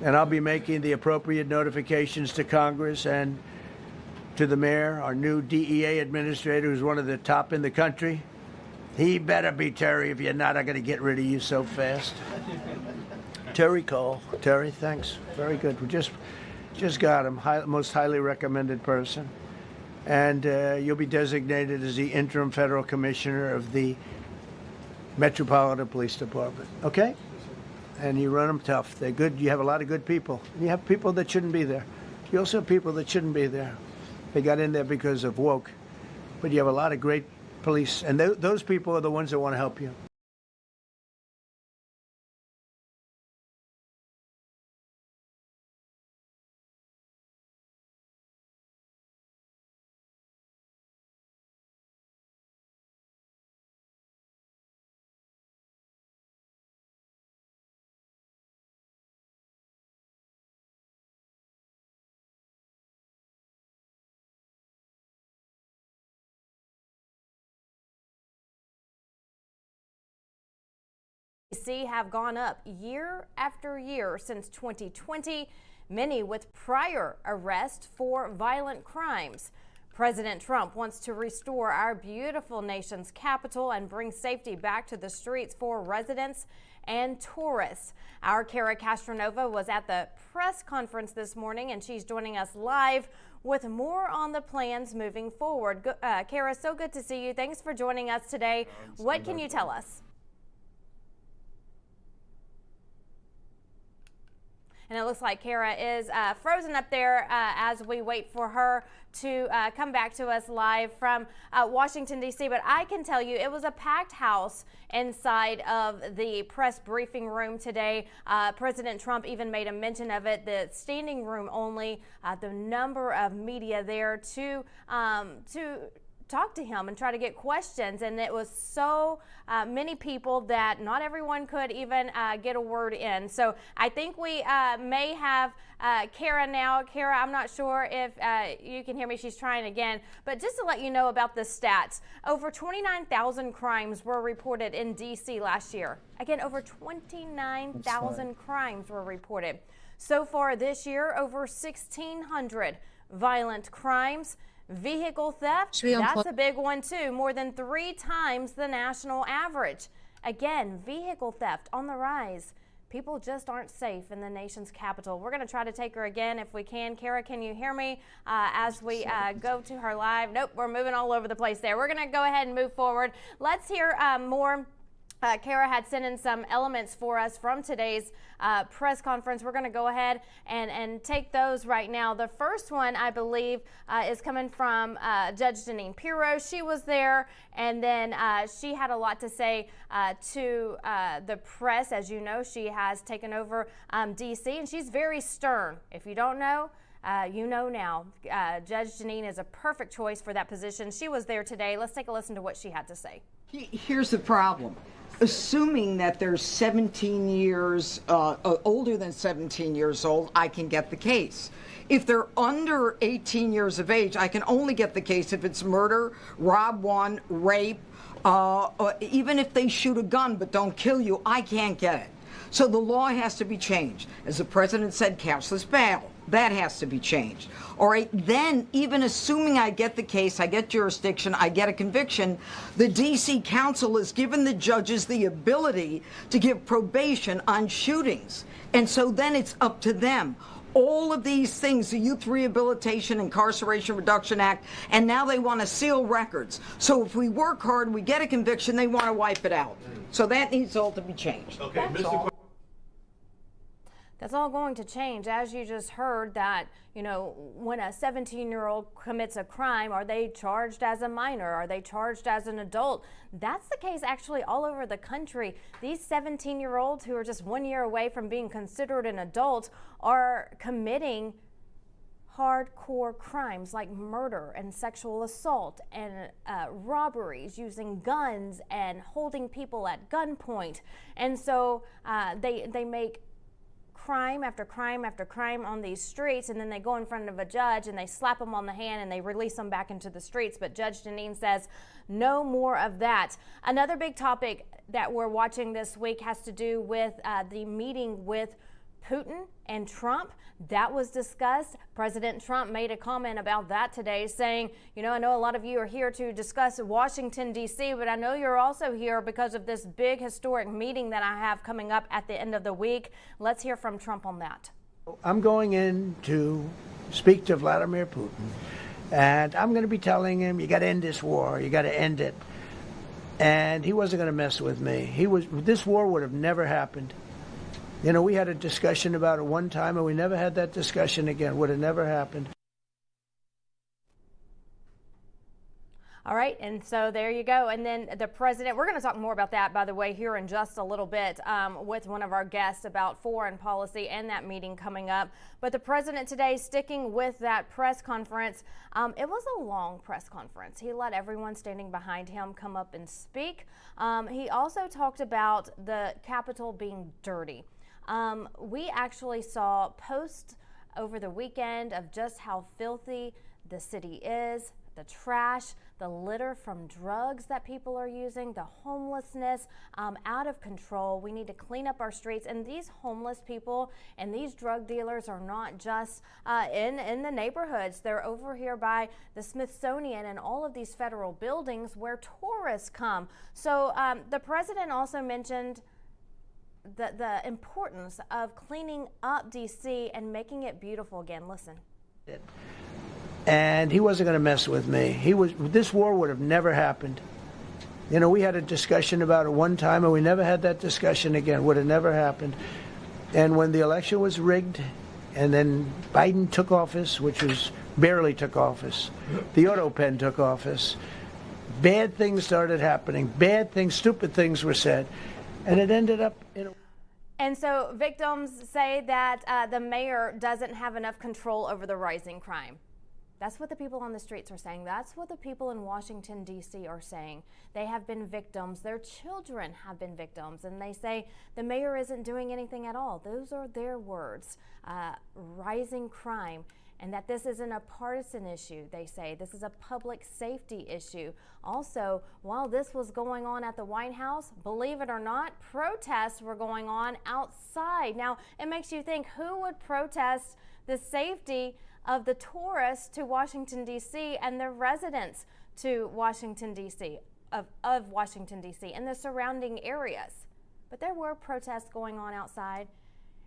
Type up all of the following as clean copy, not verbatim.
And I'll be making the appropriate notifications to Congress and to the mayor, our new DEA administrator, who's one of the top in the country. He better be Terry. If you're not, I'm going to get rid of you so fast. Terry Cole. Terry, thanks. Very good. We just got him. Most highly recommended person. And you'll be designated as the interim federal commissioner of the Metropolitan Police Department. Okay? And you run them tough. They're good. You have a lot of good people. You have people that shouldn't be there. You also have people that shouldn't be there. They got in there because of woke. But you have a lot of great police. And those people are the ones that want to help you. Have gone up year after year since 2020, many with prior arrests for violent crimes. President Trump wants to restore our beautiful nation's capital and bring safety back to the streets for residents and tourists. Our Kara Castronova was at the press conference this morning, and she's joining us live with more on the plans moving forward. Kara, so good to see you. Thanks for joining us today. What can you tell us? And it looks like Kara is frozen up there as we wait for her to come back to us live from Washington, D.C. But I can tell you it was a packed house inside of the press briefing room today. President Trump even made a mention of it, the standing room only, the number of media there to talk to him and try to get questions, and it was so many people that not everyone could even get a word in. So I think we may have Kara now. Kara, I'm not sure if you can hear me. She's trying again. But just to let you know about the stats, over 29,000 crimes were reported in D.C. last year. Again, over 29,000 crimes were reported. So far this year, over 1,600 violent crimes. Vehicle theft, that's a big one too, more than 3 times the national average. Again, vehicle theft on the rise. People just aren't safe in the nation's capital. We're going to try to take her again if we can. Kara, can you hear me as we go to her live? Nope, we're moving all over the place there. We're going to go ahead and move forward. Let's hear more. Kara had sent in some elements for us from today's press conference. We're going to go ahead and take those right now. The first one, I believe, is coming from Judge Jeanine Pirro. She was there, and then she had a lot to say to the press. As you know, she has taken over D.C., and she's very stern. If you don't know, you know now. Judge Jeanine is a perfect choice for that position. She was there today. Let's take a listen to what she had to say. Here's the problem. Assuming that they're 17 years, older than 17 years old, I can get the case. If they're under 18 years of age, I can only get the case if it's murder, rob one, rape, even if they shoot a gun but don't kill you, I can't get it. So the law has to be changed. As the president said, cashless bail. That has to be changed. All right, then even assuming I get the case, I get jurisdiction, I get a conviction, the D.C. Council has given the judges the ability to give probation on shootings. And so then it's up to them. All of these things, the Youth Rehabilitation Incarceration Reduction Act, and now they want to seal records. So if we work hard, we get a conviction, they want to wipe it out. So that needs all to be changed. Okay, Mr. That's all going to change. As you just heard that, you know, when a 17-year-old commits a crime, are they charged as a minor? Are they charged as an adult? That's the case actually all over the country. These 17-year-olds who are just 1 year away from being considered an adult are committing hardcore crimes like murder and sexual assault and robberies using guns and holding people at gunpoint. And so they make crime after crime after crime on these streets, and then they go in front of a judge and they slap them on the hand and they release them back into the streets. But Judge Jeanine says no more of that. Another big topic that we're watching this week has to do with the meeting with Putin and Trump. That was discussed. President Trump made a comment about that today, saying, you know, I know a lot of you are here to discuss Washington, D.C., but I know you're also here because of this big historic meeting that I have coming up at the end of the week. Let's hear from Trump on that. I'm going in to speak to Vladimir Putin, and I'm going to be telling him, you got to end this war. You got to end it. And he wasn't going to mess with me. This war would have never happened. You know, we had a discussion about it one time, and we never had that discussion again. Would have never happened. All right, and so there you go. And then the president, we're going to talk more about that, by the way, here in just a little bit with one of our guests about foreign policy and that meeting coming up. But the president today, sticking with that press conference, it was a long press conference. He let everyone standing behind him come up and speak. He also talked about the Capitol being dirty. We actually saw posts over the weekend of just how filthy the city is, the trash, the litter from drugs that people are using, the homelessness out of control. We need to clean up our streets. And these homeless people and these drug dealers are not just in the neighborhoods. They're over here by the Smithsonian and all of these federal buildings where tourists come. So the president also mentioned the importance of cleaning up D.C. and making it beautiful again. Listen. And he wasn't going to mess with me. This war would have never happened. You know, we had a discussion about it one time, and we never had that discussion again. Would have never happened. And when the election was rigged, and then Biden took office, which was barely took office, the auto pen took office, bad things started happening. Bad things, stupid things were said. And it ended up in a... And so victims say that the mayor doesn't have enough control over the rising crime. That's what the people on the streets are saying. That's what the people in Washington, D.C. are saying. They have been victims. Their children have been victims. And they say the mayor isn't doing anything at all. Those are their words. Rising crime. And that this isn't a partisan issue, they say. This is a public safety issue. Also, while this was going on at the White House, believe it or not, protests were going on outside. Now, it makes you think, who would protest the safety of the tourists to Washington, D.C. and the residents to Washington, D.C., of Washington, D.C. and the surrounding areas? But there were protests going on outside.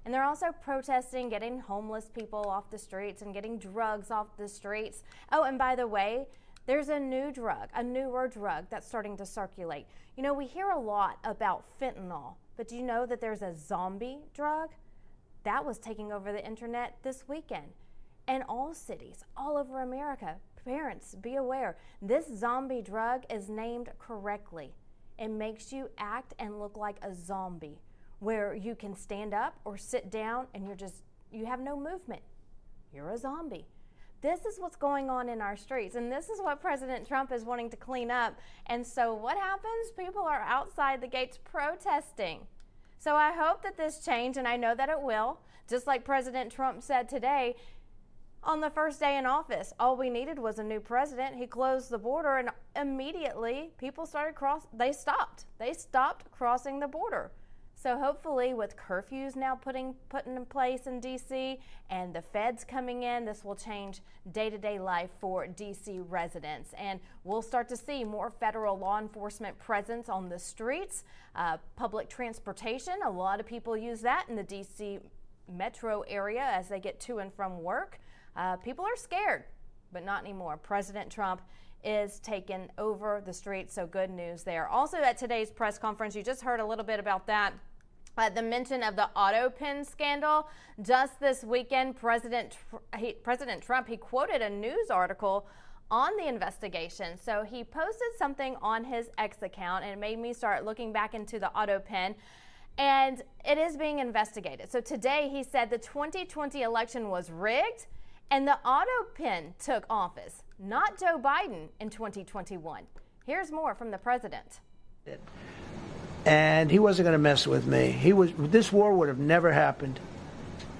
And they're also protesting getting homeless people off the streets and getting drugs off the streets. Oh, and by the way, there's a newer drug that's starting to circulate. You know, we hear a lot about fentanyl, but do you know that there's a zombie drug? That was taking over the internet this weekend. And all cities, all over America, parents, be aware, this zombie drug is named correctly. It makes you act and look like a zombie, where you can stand up or sit down and you have no movement. You're a zombie. This is what's going on in our streets, and this is what President Trump is wanting to clean up. And so what happens? People are outside the gates protesting. So I hope that this change, and I know that it will, just like President Trump said today, on the first day in office, all we needed was a new president. He closed the border, and immediately people started They stopped crossing the border. So hopefully, with curfews now put in place in D.C. and the feds coming in, this will change day-to-day life for D.C. residents. And we'll start to see more federal law enforcement presence on the streets, public transportation. A lot of people use that in the D.C. metro area as they get to and from work. People are scared, but not anymore. President Trump is taking over the streets, so good news there. Also at today's press conference, you just heard a little bit about that. The mention of the auto pen scandal. Just this weekend, President Trump, he quoted a news article on the investigation. So he posted something on his X account, and it made me start looking back into the auto pen. And it is being investigated. So today he said the 2020 election was rigged and the auto pen took office, not Joe Biden in 2021. Here's more from the president. And he wasn't going to mess with me. This war would have never happened.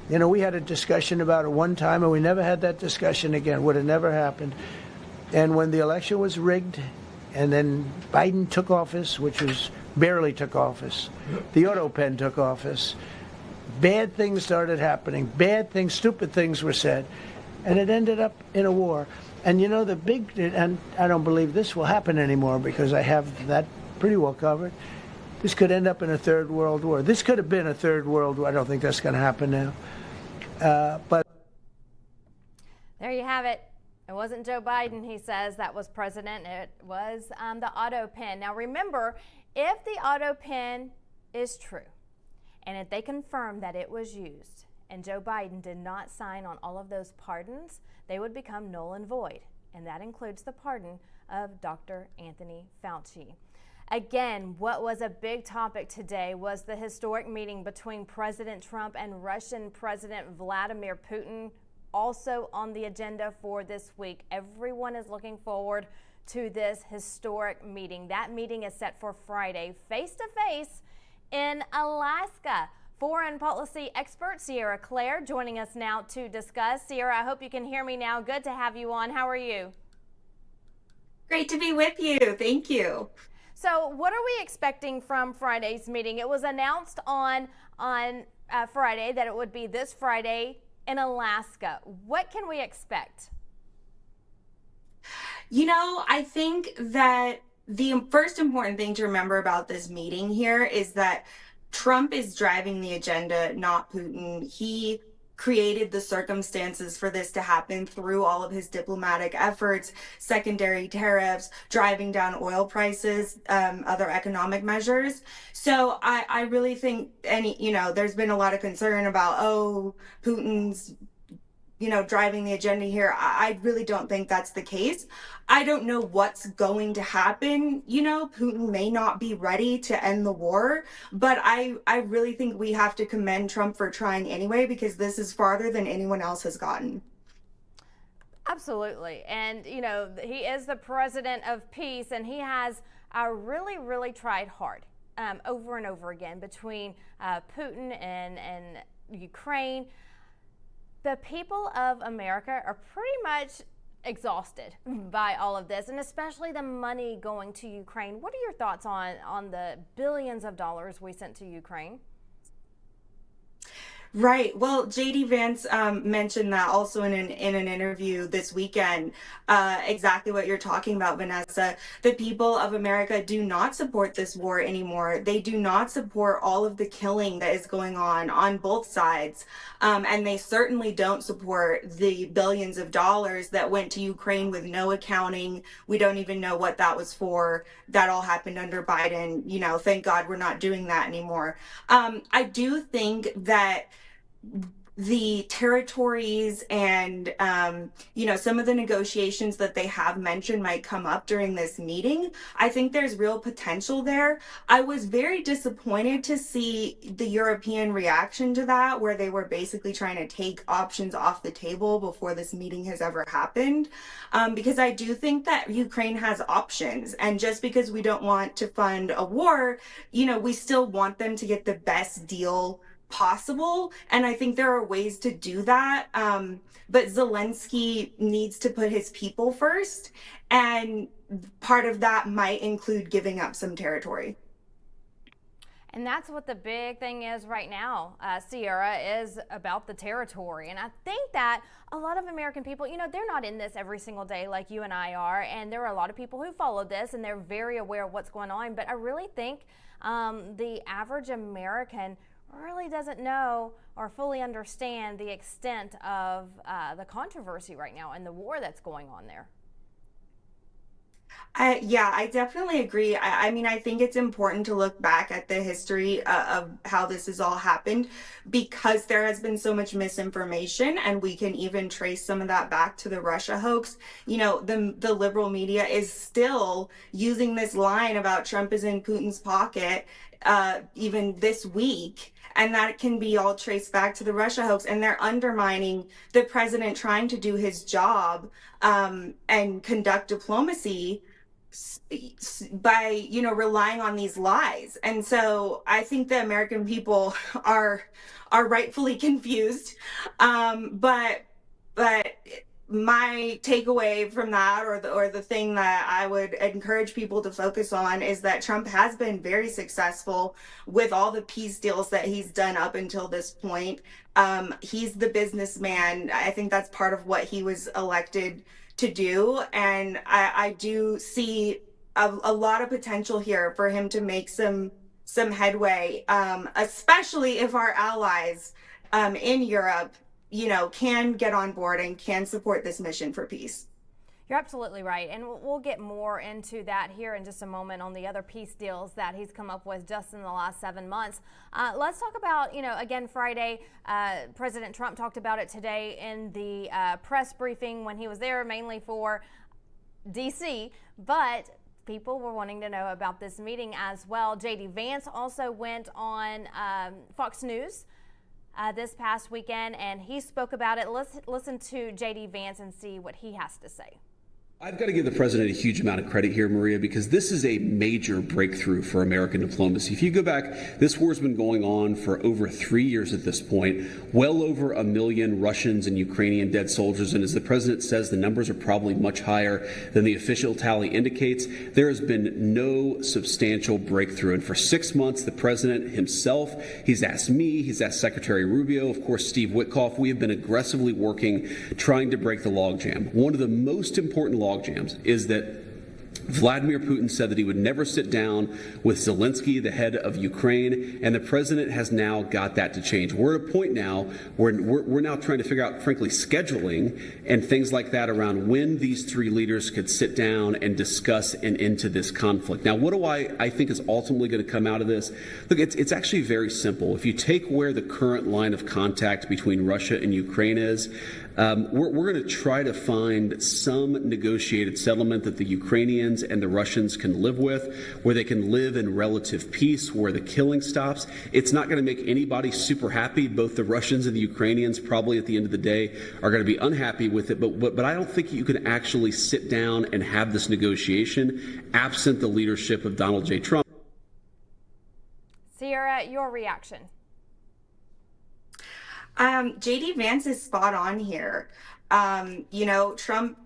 You know, we had a discussion about it one time, and we never had that discussion again. Would have never happened. And when the election was rigged, and then Biden took office, which was barely took office, the auto pen took office, Bad things started happening. Bad things, stupid things were said. And it ended up in a war. And you know, and I don't believe this will happen anymore because I have that pretty well covered. This could end up in a third world war. This could have been a third world war. I don't think that's going to happen now. But there you have it. It wasn't Joe Biden, he says, that was president. It was the auto pen. Now remember, if the auto pen is true, and if they confirm that it was used, and Joe Biden did not sign on all of those pardons, they would become null and void. And that includes the pardon of Dr. Anthony Fauci. Again, what was a big topic today was the historic meeting between President Trump and Russian President Vladimir Putin, also on the agenda for this week. Everyone is looking forward to this historic meeting. That meeting is set for Friday, face-to-face in Alaska. Foreign policy expert Sierra Claire joining us now to discuss. Sierra, I hope you can hear me now. Good to have you on. How are you? Great to be with you. Thank you. So what are we expecting from Friday's meeting? It was announced on Friday that it would be this Friday in Alaska. What can we expect? You know, I think that the first important thing to remember about this meeting here is that Trump is driving the agenda, not Putin. He created the circumstances for this to happen through all of his diplomatic efforts, secondary tariffs, driving down oil prices, other economic measures. So I really think there's been a lot of concern about, Putin's driving the agenda here. I really don't think that's the case. I don't know what's going to happen. Putin may not be ready to end the war, but I really think we have to commend Trump for trying anyway, because this is farther than anyone else has gotten. Absolutely. And, he is the president of peace, and he has really, really tried hard over and over again between Putin and Ukraine. The people of America are pretty much exhausted by all of this, and especially the money going to Ukraine. What are your thoughts on the billions of dollars we sent to Ukraine? Right. Well, JD Vance mentioned that also in an interview this weekend. Exactly what you're talking about, Vanessa. The people of America do not support this war anymore. They do not support all of the killing that is going on both sides. And they certainly don't support the billions of dollars that went to Ukraine with no accounting. We don't even know what that was for. That all happened under Biden. Thank God we're not doing that anymore. I do think that the territories and some of the negotiations that they have mentioned might come up during this meeting. I think there's real potential there. I was very disappointed to see the European reaction to that, where they were basically trying to take options off the table before this meeting has ever happened, because I do think that Ukraine has options, and just because we don't want to fund a war, we still want them to get the best deal possible. And I think there are ways to do that. But Zelensky needs to put his people first. And part of that might include giving up some territory. And that's what the big thing is right now, Sierra, is about the territory. And I think that a lot of American people, they're not in this every single day like you and I are. And there are a lot of people who follow this, and they're very aware of what's going on. But I really think the average American really doesn't know or fully understand the extent of the controversy right now and the war that's going on there. I definitely agree. I think it's important to look back at the history of how this has all happened, because there has been so much misinformation, and we can even trace some of that back to the Russia hoax. The liberal media is still using this line about Trump is in Putin's pocket even this week. And that can be all traced back to the Russia hoax, and they're undermining the president trying to do his job and conduct diplomacy by relying on these lies. And so I think the American people are rightfully confused, but my takeaway from that, or the thing that I would encourage people to focus on, is that Trump has been very successful with all the peace deals that he's done up until this point. He's the businessman. I think that's part of what he was elected to do, and I do see a lot of potential here for him to make some headway, especially if our allies in Europe, can get on board and can support this mission for peace. You're absolutely right. And we'll get more into that here in just a moment on the other peace deals that he's come up with just in the last 7 months. Let's talk about, again, Friday, President Trump talked about it today in the press briefing when he was there, mainly for D.C., but people were wanting to know about this meeting as well. J.D. Vance also went on Fox News this past weekend, and he spoke about it. Let's listen to J.D. Vance and see what he has to say. I've got to give the president a huge amount of credit here, Maria, because this is a major breakthrough for American diplomacy. If you go back, this war's been going on for over 3 years at this point, well over 1 million Russians and Ukrainian dead soldiers. And as the president says, the numbers are probably much higher than the official tally indicates. There has been no substantial breakthrough. And for 6 months, the president himself, he's asked me, he's asked Secretary Rubio, of course, Steve Witkoff. We have been aggressively working, trying to break the logjam. One of the most important logjams is that Vladimir Putin said that he would never sit down with Zelensky, the head of Ukraine, and the president has now got that to change. We're at a point now where we're now trying to figure out, frankly, scheduling and things like that around when these three leaders could sit down and discuss an end to this conflict. Now, what do I think is ultimately going to come out of this? Look, it's actually very simple. If you take where the current line of contact between Russia and Ukraine is, we're going to try to find some negotiated settlement that the Ukrainians and the Russians can live with, where they can live in relative peace, where the killing stops. It's not going to make anybody super happy. Both the Russians and the Ukrainians probably at the end of the day are going to be unhappy with it. But I don't think you can actually sit down and have this negotiation absent the leadership of Donald J. Trump. Sierra, your reaction? JD Vance is spot on here. Trump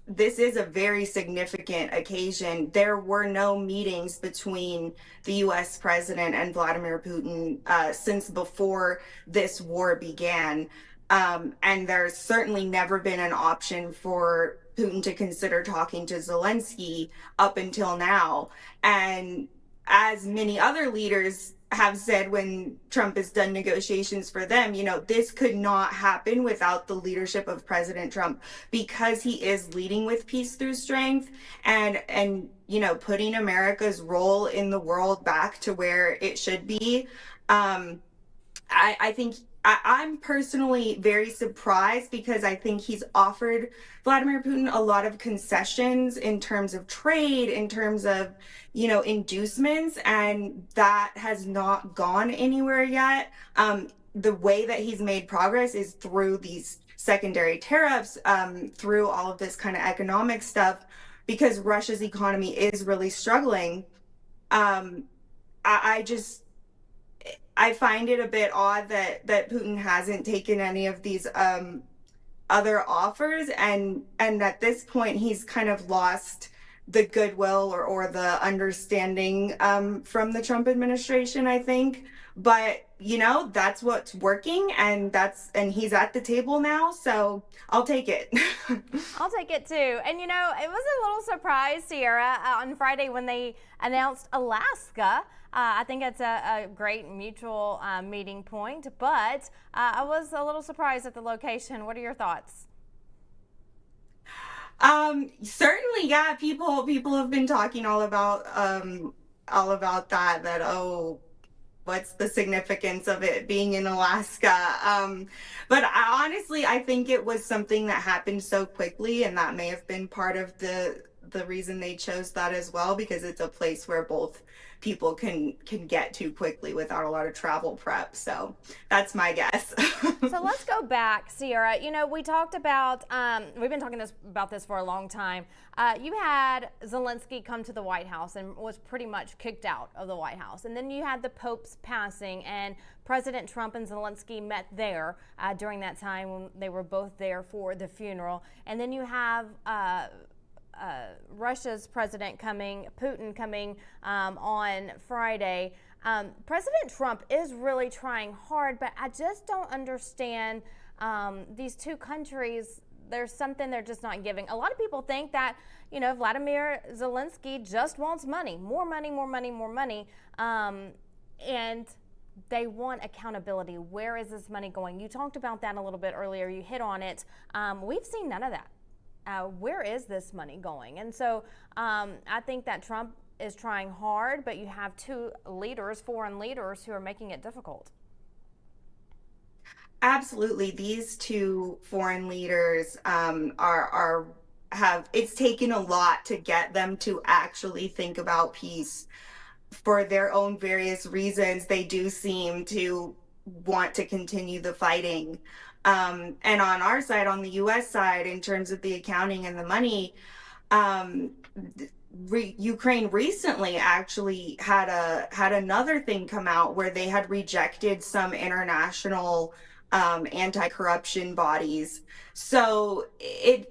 this is a very significant occasion. There were no meetings between the U.S. president and Vladimir Putin since before this war began. And there's certainly never been an option for Putin to consider talking to Zelensky up until now. And as many other leaders have said when Trump has done negotiations for them, this could not happen without the leadership of President Trump, because he is leading with peace through strength and putting America's role in the world back to where it should be. I think I'm personally very surprised, because I think he's offered Vladimir Putin a lot of concessions in terms of trade, in terms of, inducements, and that has not gone anywhere yet. The way that he's made progress is through these secondary tariffs, through all of this kind of economic stuff, because Russia's economy is really struggling. I find it a bit odd that Putin hasn't taken any of these other offers, and at this point he's kind of lost the goodwill or the understanding from the Trump administration, I think. But that's what's working, and he's at the table now, so I'll take it. I'll take it too. And it was a little surprise, Sierra, on Friday when they announced Alaska. I think it's a great mutual meeting point, but I was a little surprised at the location. What are your thoughts? Certainly, yeah. People have been talking all about that. Oh, what's the significance of it being in Alaska? But honestly, I think it was something that happened so quickly, and that may have been part of the the reason they chose that as well, because it's a place where both people can get to quickly without a lot of travel prep. So that's my guess. So let's go back, Sierra. You know, we talked about, we've been talking about this for a long time. You had Zelensky come to the White House and was pretty much kicked out of the White House. And then you had the Pope's passing, and President Trump and Zelensky met there during that time when they were both there for the funeral. And then you have Russia's president Putin coming on Friday. President Trump is really trying hard, but I just don't understand these two countries. There's something they're just not giving. A lot of people think that, you know, Vladimir Zelensky just wants money, more money, more money, more money. And they want accountability. Where is this money going? You talked about that a little bit earlier. You hit on it. We've seen none of that. Where is this money going? And so I think that Trump is trying hard, but you have two leaders, foreign leaders, who are making it difficult. Absolutely. These two foreign leaders have it's taken a lot to get them to actually think about peace. For their own various reasons, they do seem to want to continue the fighting. And on our side, on the US side, in terms of the accounting and the money, Ukraine recently actually had another thing come out where they had rejected some international anti-corruption bodies. So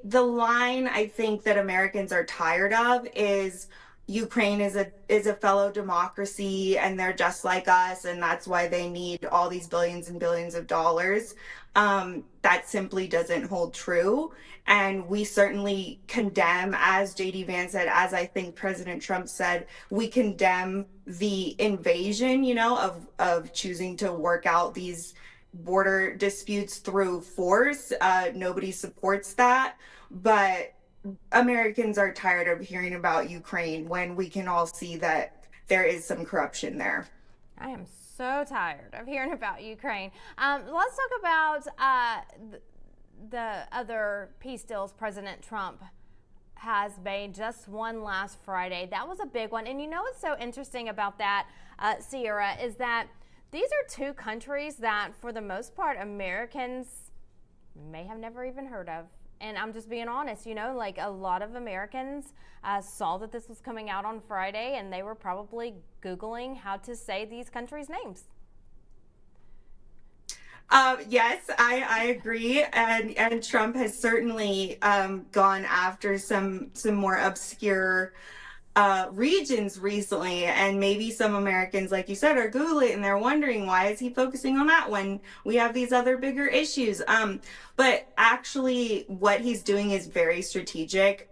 the line I think that Americans are tired of is Ukraine is a fellow democracy and they're just like us, and that's why they need all these billions and billions of dollars. That simply doesn't hold true. And we certainly condemn, as JD Vance said, as I think President Trump said, we condemn the invasion, you know, of choosing to work out these border disputes through force. Nobody supports that. But Americans are tired of hearing about Ukraine when we can all see that there is some corruption there. I am so tired of hearing about Ukraine. Let's talk about the other peace deals President Trump has made. Just one last Friday. That was a big one. And you know what's so interesting about that, Sierra, is that these are two countries that, for the most part, Americans may have never even heard of. And I'm just being honest, you know, like a lot of Americans saw that this was coming out on Friday, and they were probably Googling how to say these countries' names. Yes, I agree, and Trump has certainly gone after some more obscure regions recently, and maybe some Americans, like you said, are Googling and they're wondering, why is he focusing on that when we have these other bigger issues? But actually what he's doing is very strategic,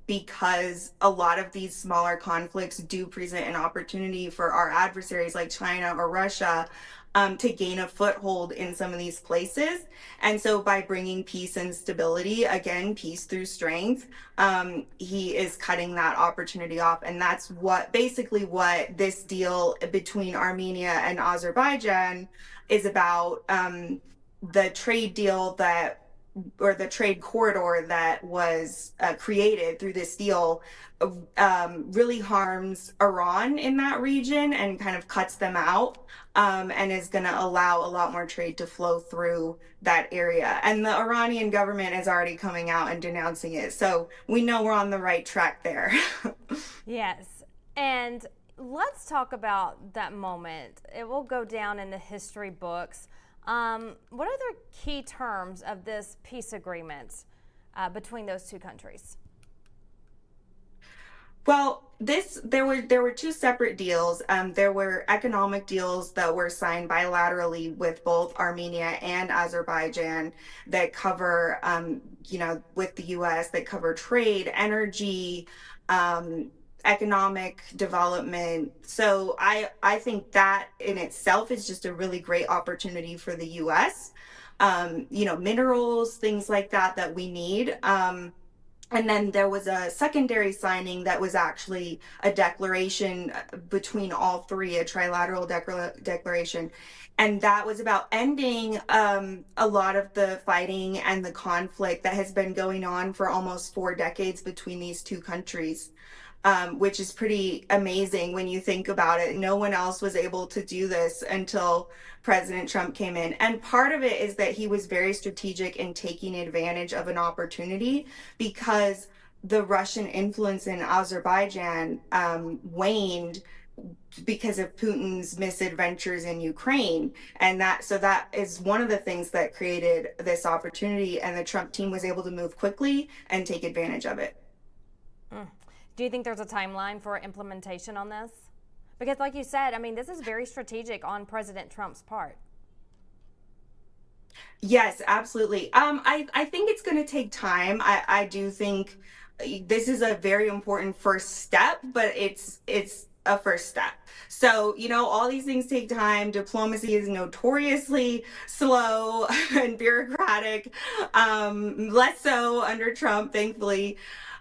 because a lot of these smaller conflicts do present an opportunity for our adversaries like China or Russia to gain a foothold in some of these places. And so by bringing peace and stability, again, peace through strength, he is cutting that opportunity off. And that's basically what this deal between Armenia and Azerbaijan is about. The trade deal or the trade corridor that was created through this deal really harms Iran in that region and kind of cuts them out, and is going to allow a lot more trade to flow through that area. And the Iranian government is already coming out and denouncing it. So we know we're on the right track there. Yes. And let's talk about that moment. It will go down in the history books. What are the key terms of this peace agreement between those two countries? Well, there were two separate deals. There were economic deals that were signed bilaterally with both Armenia and Azerbaijan that cover, with the U.S. that cover trade, energy, economic development. So I think that in itself is just a really great opportunity for the U.S. Minerals, things like that we need. And then there was a secondary signing that was actually a declaration between all three, a trilateral declaration. And that was about ending a lot of the fighting and the conflict that has been going on for almost 4 decades between these two countries. Which is pretty amazing when you think about it. No one else was able to do this until President Trump came in. And part of it is that he was very strategic in taking advantage of an opportunity because the Russian influence in Azerbaijan waned because of Putin's misadventures in Ukraine. And that is one of the things that created this opportunity. And the Trump team was able to move quickly and take advantage of it. Do you think there's a timeline for implementation on this? Because like you said, I mean, this is very strategic on President Trump's part. Yes, absolutely. I think it's going to take time. I do think this is a very important first step, but it's a first step. So, all these things take time. Diplomacy is notoriously slow and bureaucratic, less so under Trump, thankfully.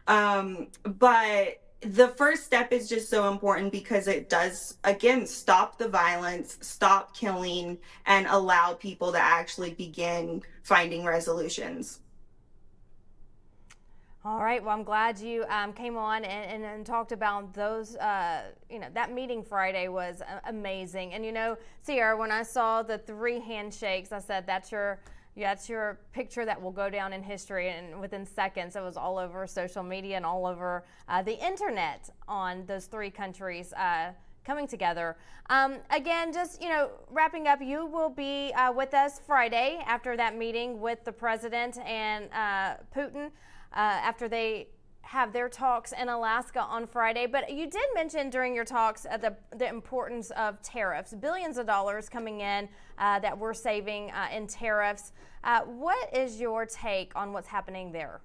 But the first step is just so important because it does, again, stop the violence, stop killing, and allow people to actually begin finding resolutions. All right. Well, I'm glad you came on and talked about those. That meeting Friday was amazing. And, Sierra, when I saw the 3 handshakes, I said, that's your picture that will go down in history. And within seconds, it was all over social media and all over the internet on those 3 countries coming together. Again, just, wrapping up, you will be with us Friday after that meeting with the president and Putin after they have their talks in Alaska on Friday. But you did mention during your talks the importance of tariffs, billions of dollars coming in that we're saving in tariffs. What is your take on what's happening there?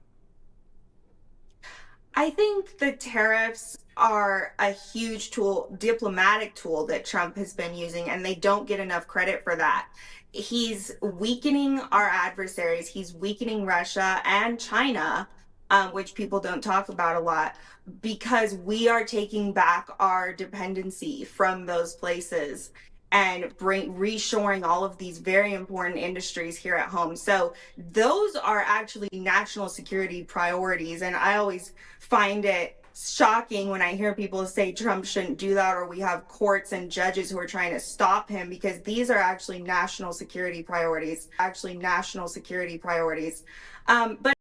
I think the tariffs are a huge tool, diplomatic tool that Trump has been using, and they don't get enough credit for that. He's weakening our adversaries. He's weakening Russia and China, which people don't talk about a lot, because we are taking back our dependency from those places and reshoring all of these very important industries here at home. So those are actually national security priorities. And I always find it shocking when I hear people say Trump shouldn't do that, or we have courts and judges who are trying to stop him, because these are actually national security priorities, but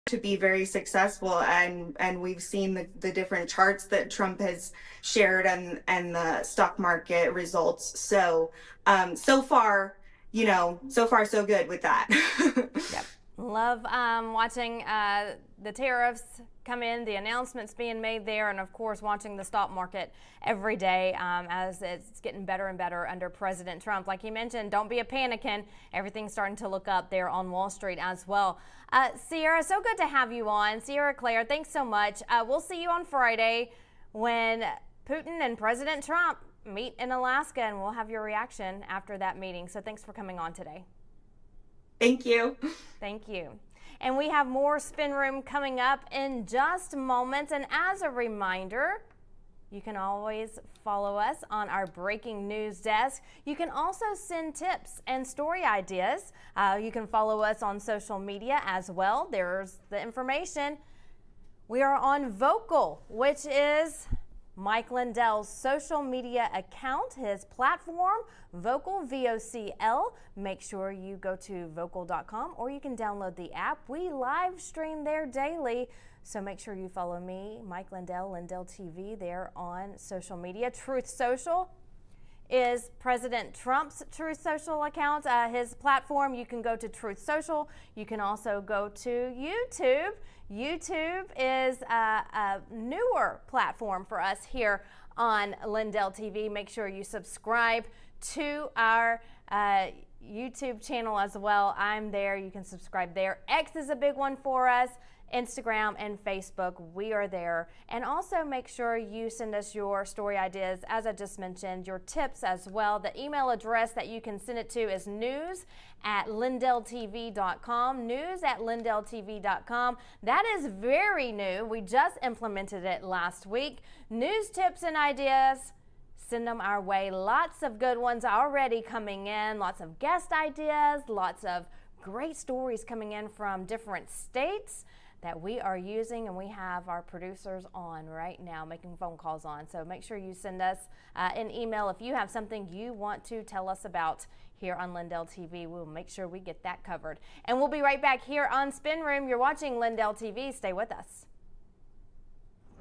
to be very successful, and we've seen the different charts that Trump has shared and the stock market results. So so far so good with that. Yep. Love watching the tariffs come in, the announcements being made there, and of course watching the stock market every day as it's getting better and better under President Trump. Like you mentioned, don't be a panicking. Everything's starting to look up there on Wall Street as well. Sierra, so good to have you on. Sierra Claire, thanks so much. We'll see you on Friday when Putin and President Trump meet in Alaska, and we'll have your reaction after that meeting. So thanks for coming on today. Thank you. Thank you. And we have more Spin Room coming up in just moments. And as a reminder, you can always follow us on our breaking news desk. You can also send tips and story ideas. You can follow us on social media as well. There's the information. We are on Vocal, which is Mike Lindell's social media account, his platform, Vocal, VOCL. Make sure you go to vocal.com, or you can download the app. We live stream there daily, so make sure you follow me, Mike Lindell, Lindell TV, there on social media. Truth Social is President Trump's Truth Social account, his platform. You can go to Truth Social. You can also go to YouTube. YouTube is a newer platform for us here on Lindell TV. Make sure you subscribe to our YouTube channel as well. I'm there. You can subscribe there. X is a big one for us. Instagram and Facebook, we are there. And also make sure you send us your story ideas, as I just mentioned, your tips as well. The email address that you can send it to is news@lindelltv.com, news@lindelltv.com. That is very new. We just implemented it last week. News, tips, and ideas, send them our way. Lots of good ones already coming in, lots of guest ideas, lots of great stories coming in from different states that we are using, and we have our producers on right now making phone calls on. So make sure you send us an email if you have something you want to tell us about here on Lindell TV. We'll make sure we get that covered. And we'll be right back here on Spin Room. You're watching Lindell TV. Stay with us.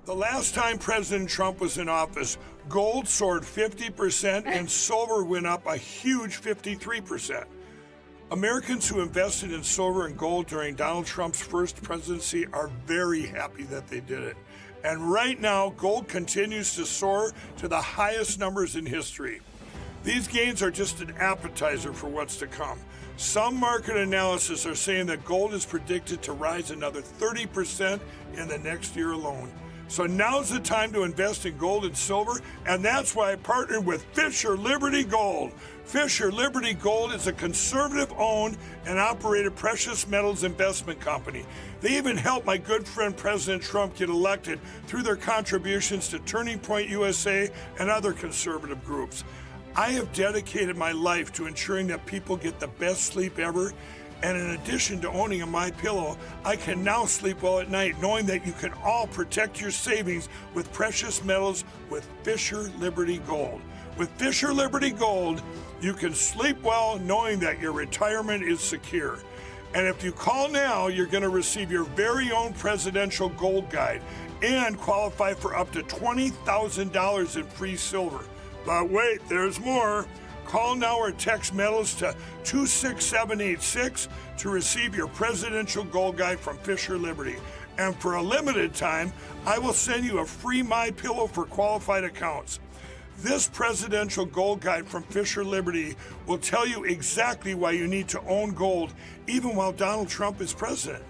The last time President Trump was in office, gold soared 50% and silver went up a huge 53%. Americans who invested in silver and gold during Donald Trump's first presidency are very happy that they did it. And right now, gold continues to soar to the highest numbers in history. These gains are just an appetizer for what's to come. Some market analysis are saying that gold is predicted to rise another 30% in the next year alone. So now's the time to invest in gold and silver, and that's why I partnered with Fisher Liberty Gold. Fisher Liberty Gold is a conservative-owned and operated precious metals investment company. They even helped my good friend President Trump get elected through their contributions to Turning Point USA and other conservative groups. I have dedicated my life to ensuring that people get the best sleep ever. And in addition to owning a MyPillow, I can now sleep well at night knowing that you can all protect your savings with precious metals with Fisher Liberty Gold. With Fisher Liberty Gold, you can sleep well knowing that your retirement is secure. And if you call now, you're going to receive your very own presidential gold guide and qualify for up to $20,000 in free silver. But wait, there's more. Call now or text metals to 26786 to receive your presidential gold guide from Fisher Liberty. And for a limited time, I will send you a free MyPillow for qualified accounts. This presidential gold guide from Fisher Liberty will tell you exactly why you need to own gold even while Donald Trump is president.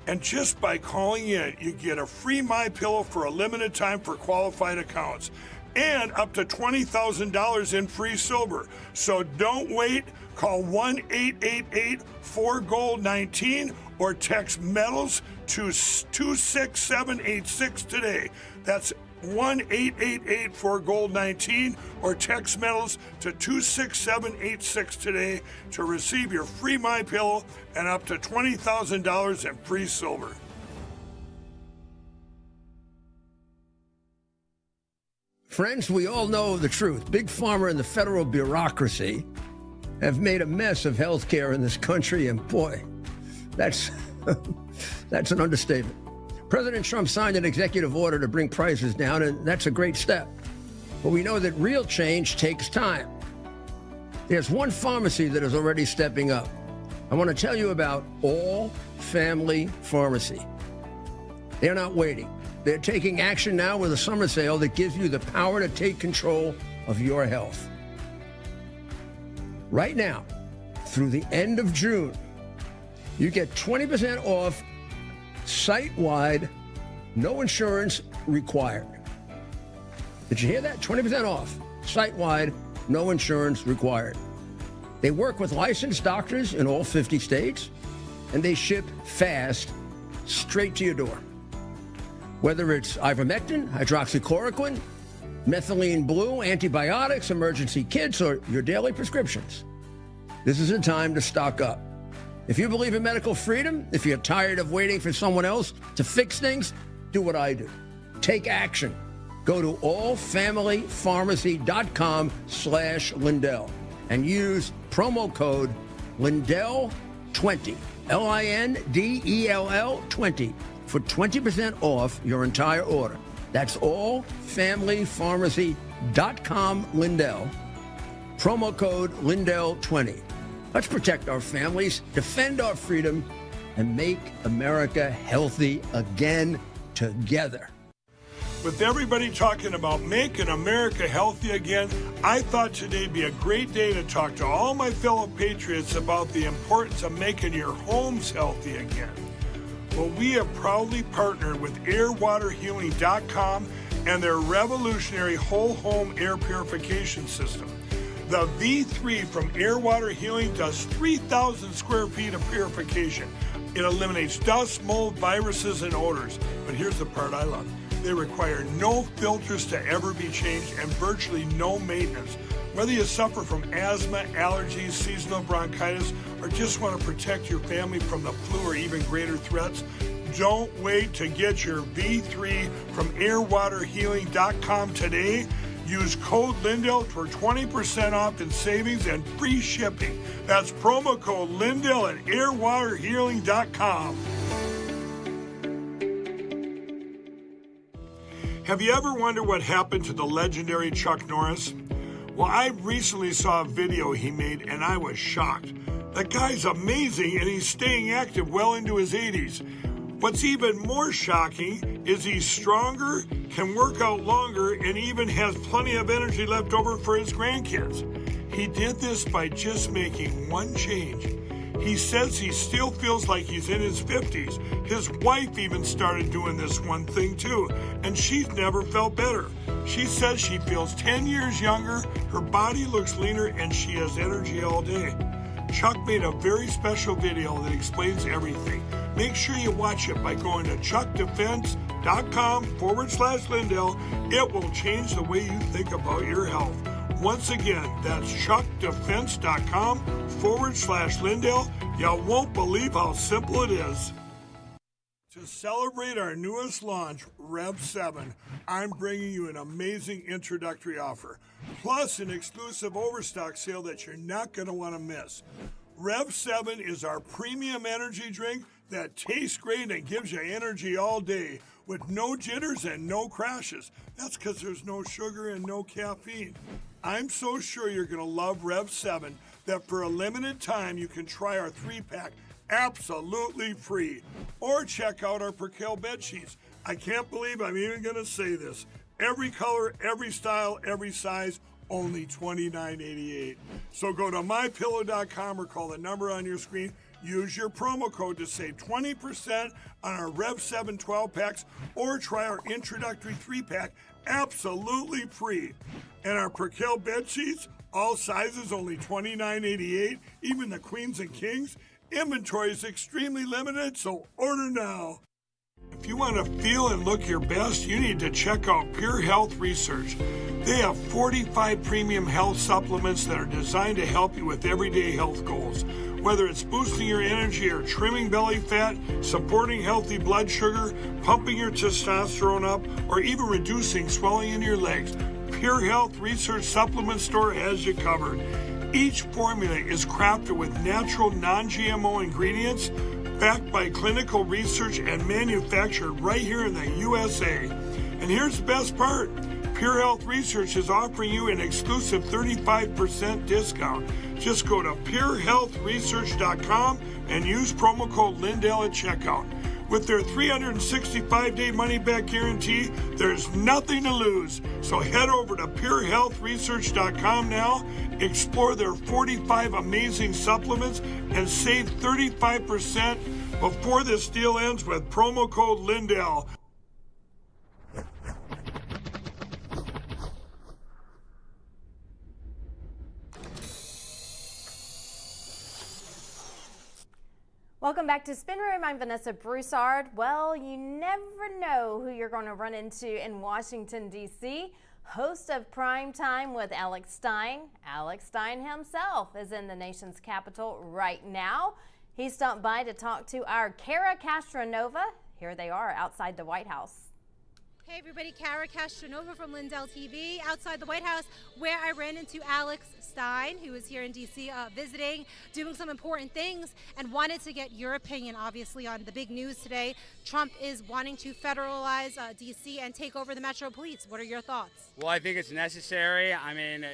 And just by calling in, you get a free MyPillow for a limited time for qualified accounts, and up to $20,000 in free silver. So don't wait. Call 1-888-4GOLD-19 or text metals to 26786 today. That's 1-888-4GOLD-19 or text metals to 26786 today to receive your free MyPillow and up to $20,000 in free silver. Friends, we all know the truth. Big Pharma and the federal bureaucracy have made a mess of health care in this country, and boy, that's an understatement. President Trump signed an executive order to bring prices down, and that's a great step. But we know that real change takes time. There's one pharmacy that is already stepping up. I want to tell you about All Family Pharmacy. They're not waiting. They're taking action now with a summer sale that gives you the power to take control of your health. Right now, through the end of June, you get 20% off site-wide, no insurance required. Did you hear that? 20% off, site-wide, no insurance required. They work with licensed doctors in all 50 states, and they ship fast, straight to your door. Whether it's ivermectin, hydroxychloroquine, methylene blue, antibiotics, emergency kits, or your daily prescriptions, this is a time to stock up. If you believe in medical freedom, if you're tired of waiting for someone else to fix things, do what I do. Take action. Go to allfamilypharmacy.com/Lindell and use promo code Lindell20, Lindell 20 for 20% off your entire order. That's allfamilypharmacy.com/Lindell. Promo code Lindell20. Let's protect our families, defend our freedom, and make America healthy again together. With everybody talking about making America healthy again, I thought today'd be a great day to talk to all my fellow patriots about the importance of making your homes healthy again. Well, we have proudly partnered with airwaterhealing.com and their revolutionary whole home air purification system. The V3 from Air Water Healing does 3,000 square feet of purification. It eliminates dust, mold, viruses, and odors. But here's the part I love. They require no filters to ever be changed and virtually no maintenance. Whether you suffer from asthma, allergies, seasonal bronchitis, or just want to protect your family from the flu or even greater threats, don't wait to get your V3 from airwaterhealing.com today. Use code Lindell for 20% off in savings and free shipping. That's promo code Lindell at airwaterhealing.com. Have you ever wondered what happened to the legendary Chuck Norris? Well, I recently saw a video he made and I was shocked. That guy's amazing and he's staying active well into his 80s. What's even more shocking is he's stronger, can work out longer, and even has plenty of energy left over for his grandkids. He did this by just making one change. He says he still feels like he's in his 50s. His wife even started doing this one thing too, and she's never felt better. She says she feels 10 years younger, her body looks leaner, and she has energy all day. Chuck made a very special video that explains everything. Make sure you watch it by going to chuckdefense.com/Lindell. It will change the way you think about your health. Once again, that's chuckdefense.com/Lindell. You won't believe how simple it is. To celebrate our newest launch, Rev 7, I'm bringing you an amazing introductory offer, plus an exclusive overstock sale that you're not going to want to miss. Rev 7 is our premium energy drink that tastes great and gives you energy all day with no jitters and no crashes. That's because there's no sugar and no caffeine. I'm so sure you're going to love Rev 7 that for a limited time you can try our 3-pack absolutely free. Or check out our Percale bed sheets. I can't believe I'm even going to say this. Every color, every style, every size, only $29.88. So go to mypillow.com or call the number on your screen. Use your promo code to save 20% on our Rev 7 12-packs or try our introductory 3-pack absolutely free. And our Percale bed sheets, all sizes only $29.88, even the queens and kings. Inventory is extremely limited, so order now. If you want to feel and look your best, you need to check out Pure Health Research. They have 45 premium health supplements that are designed to help you with everyday health goals. Whether it's boosting your energy or trimming belly fat, supporting healthy blood sugar, pumping your testosterone up, or even reducing swelling in your legs, Pure Health Research Supplement Store has you covered. Each formula is crafted with natural, non-GMO ingredients, backed by clinical research and manufactured right here in the USA. And here's the best part. Pure Health Research is offering you an exclusive 35% discount. Just go to purehealthresearch.com and use promo code Lindell at checkout. With their 365-day money-back guarantee, there's nothing to lose. So head over to purehealthresearch.com now, explore their 45 amazing supplements, and save 35% before this deal ends with promo code Lindell. Welcome back to Spin Room. I'm Vanessa Broussard. Well, you never know who you're going to run into in Washington, D.C. Host of Prime Time with Alex Stein. Alex Stein himself is in the nation's capital right now. He stopped by to talk to our Cara Castronova. Here they are outside the White House. Hey everybody, Cara Castronova from Lindell TV outside the White House, where I ran into Alex Stein, who is here in D.C. Visiting, doing some important things, and wanted to get your opinion, obviously, on the big news today. Trump is wanting to federalize D.C. and take over the Metro Police. What are your thoughts? Well, I think it's necessary. I mean,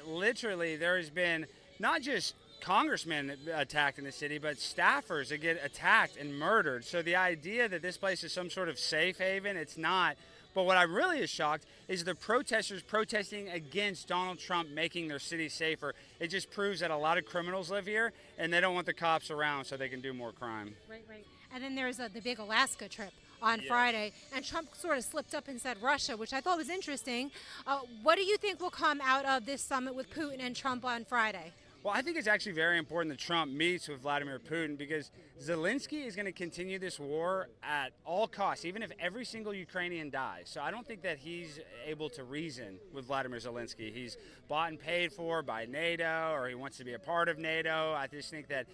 literally, there has been not just congressmen attacked in the city, but staffers that get attacked and murdered. So the idea that this place is some sort of safe haven, it's not. But what I'm really is shocked is the protesters protesting against Donald Trump making their city safer. It just proves that a lot of criminals live here, and they don't want the cops around so they can do more crime. Right, right. And then there's the big Alaska trip on Friday, and Trump sort of slipped up and said Russia, which I thought was interesting. What do you think will come out of this summit with Putin and Trump on Friday? Well, I think it's actually very important that Trump meets with Vladimir Putin, because Zelensky is going to continue this war at all costs, even if every single Ukrainian dies. So I don't think that he's able to reason with Vladimir Zelensky. He's bought and paid for by NATO, or he wants to be a part of NATO. I just think that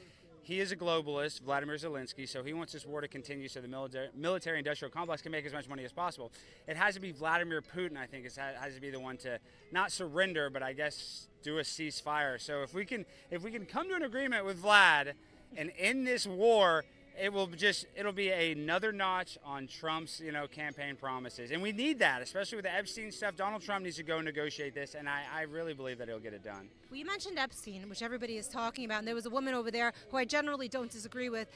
he is a globalist, Vladimir Zelensky, so he wants this war to continue so the military-industrial complex can make as much money as possible. It has to be Vladimir Putin, I think, has to be the one to not surrender, but I guess do a ceasefire. So if we can come to an agreement with Vlad and end this war, it'll be another notch on Trump's, campaign promises. And we need that, especially with the Epstein stuff. Donald Trump needs to go negotiate this, and I really believe that he'll get it done. Well, you mentioned Epstein, which everybody is talking about, and there was a woman over there who I generally don't agree with,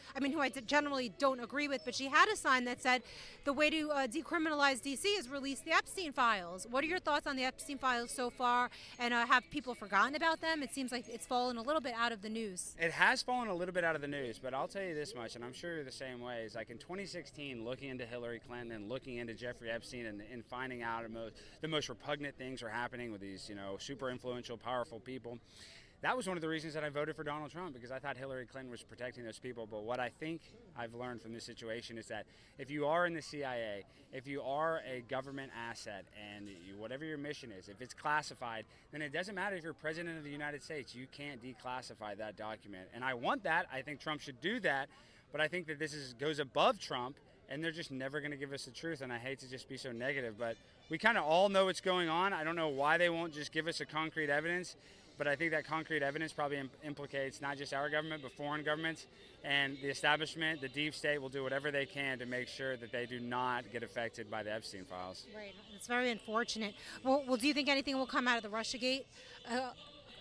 but she had a sign that said the way to decriminalize D.C. is release the Epstein files. What are your thoughts on the Epstein files so far, and have people forgotten about them? It seems like it's fallen a little bit out of the news. It has fallen a little bit out of the news, but I'll tell you this much, and I'm sure you're the same way, is like in 2016, looking into Hillary Clinton and looking into Jeffrey Epstein and finding out the most repugnant things are happening with these, super influential, powerful people. That was one of the reasons that I voted for Donald Trump, because I thought Hillary Clinton was protecting those people. But what I think I've learned from this situation is that if you are in the CIA, if you are a government asset, and whatever your mission is, if it's classified, then it doesn't matter if you're president of the United States. You can't declassify that document. And I want that. I think Trump should do that. But I think that this goes above Trump, and they're just never going to give us the truth. And I hate to just be so negative, but we kind of all know what's going on. I don't know why they won't just give us a concrete evidence. But I think that concrete evidence probably implicates not just our government, but foreign governments. And the establishment, the deep state, will do whatever they can to make sure that they do not get affected by the Epstein files. Right. It's very unfortunate. Well, do you think anything will come out of the Russiagate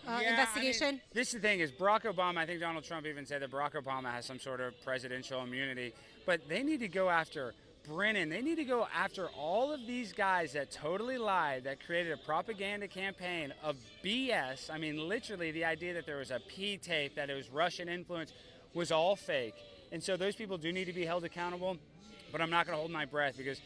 investigation? I mean, this is the thing, is Barack Obama, I think Donald Trump even said that Barack Obama has some sort of presidential immunity. But they need to go after Brennan. They need to go after all of these guys that totally lied, that created a propaganda campaign of BS. I mean, literally, the idea that there was a P tape, that it was Russian influence, was all fake. And so those people do need to be held accountable, but I'm not going to hold my breath, because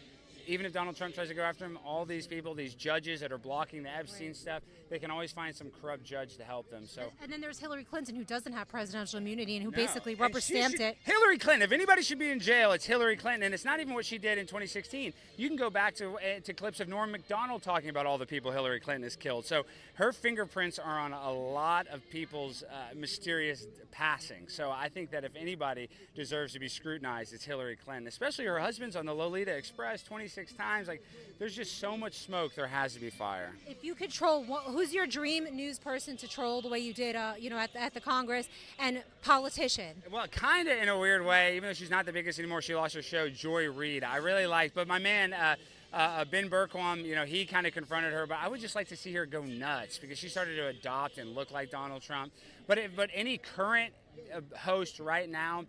even if Donald Trump tries to go after him, all these people, these judges that are blocking the Epstein stuff, they can always find some corrupt judge to help them. So. And then there's Hillary Clinton, who doesn't have presidential immunity and who basically rubber-stamped it. Hillary Clinton, if anybody should be in jail, it's Hillary Clinton. And it's not even what she did in 2016. You can go back to clips of Norm Macdonald talking about all the people Hillary Clinton has killed. So her fingerprints are on a lot of people's mysterious passing. So I think that if anybody deserves to be scrutinized, it's Hillary Clinton. Especially her husband's on the Lolita Express 26 times. Like, there's just so much smoke, there has to be fire. If you could troll, who's your dream news person to troll the way you did, at the Congress, and politician? Well, kind of in a weird way, even though she's not the biggest anymore. She lost her show, Joy Reid. I really liked, but my man, Ben Bergquam, he kind of confronted her, but I would just like to see her go nuts, because she started to adopt and look like Donald Trump. But any current host right now,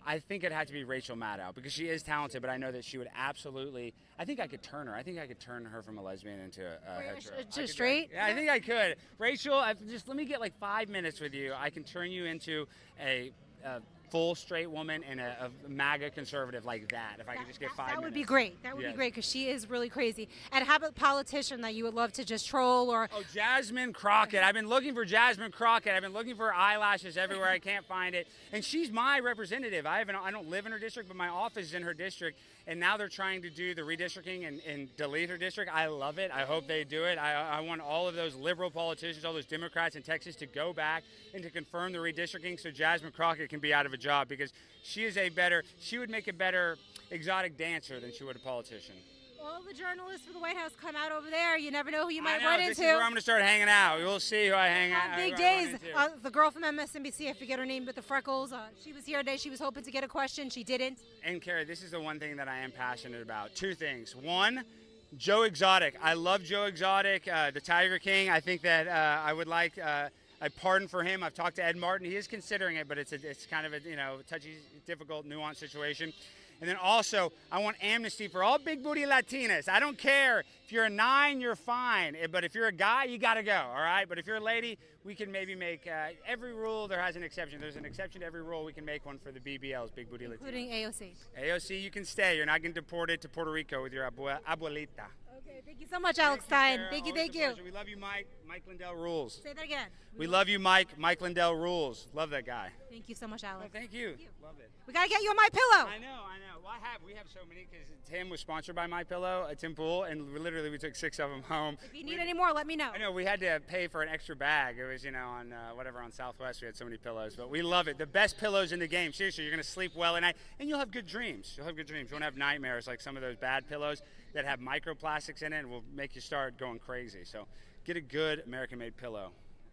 I think it had to be Rachel Maddow, because she is talented, but I know that she would absolutely, I think I could turn her. I think I could turn her from a lesbian into a hetero. Just straight? Yeah, I think I could. Rachel, just let me get like 5 minutes with you. I can turn you into a full straight woman and a MAGA conservative like that, if I could just get 5 minutes. That would be great. That would be great, because she is really crazy. And how about a politician that you would love to just troll? Or Jasmine Crockett. I've been looking for Jasmine Crockett. I've been looking for her eyelashes everywhere. I can't find it. And she's my representative. I don't live in her district, but my office is in her district. And now they're trying to do the redistricting and delete her district. I love it. I hope they do it. I want all of those liberal politicians, all those Democrats in Texas, to go back and to confirm the redistricting so Jasmine Crockett can be out of a job, because she would make a better exotic dancer than she would a politician. All the journalists for the White House come out over there. You never know who you might run into. This is where I'm going to start hanging out. We'll see who I hang out. Big days. The girl from MSNBC, I forget her name, but the freckles. She was here today. She was hoping to get a question. She didn't. And Carrie, this is the one thing that I am passionate about. Two things. One, Joe Exotic. I love Joe Exotic, the Tiger King. I think that I would like a pardon for him. I've talked to Ed Martin. He is considering it, but it's kind of a touchy, difficult, nuanced situation. And then also, I want amnesty for all big booty Latinas. I don't care. If you're a 9, you're fine. But if you're a guy, you got to go, all right? But if you're a lady, we can maybe make every rule, there has an exception. There's an exception to every rule. We can make one for the BBLs, big booty Latinas. Including AOC. AOC, you can stay. You're not getting deported to Puerto Rico with your abuelita. Okay, thank you so much, Alex Stein. Thank you, Always thank a you. pleasure. We love you, Mike. Mike Lindell rules. Say that again. We love you, Mike. Mike Lindell rules. Love that guy. Thank you so much, Alex. Oh, thank you. Love it. We gotta get you on My Pillow. I know. Well, we have so many because Tim was sponsored by My Pillow, Tim Pool, and we took 6 of them home. If you need any more, let me know. I know we had to pay for an extra bag. It was, on on Southwest we had so many pillows, but we love it. The best pillows in the game. Seriously, you're gonna sleep well at night, and you'll have good dreams. You won't have nightmares like some of those bad pillows that have microplastics in it and will make you start going crazy. So get a good American-made pillow.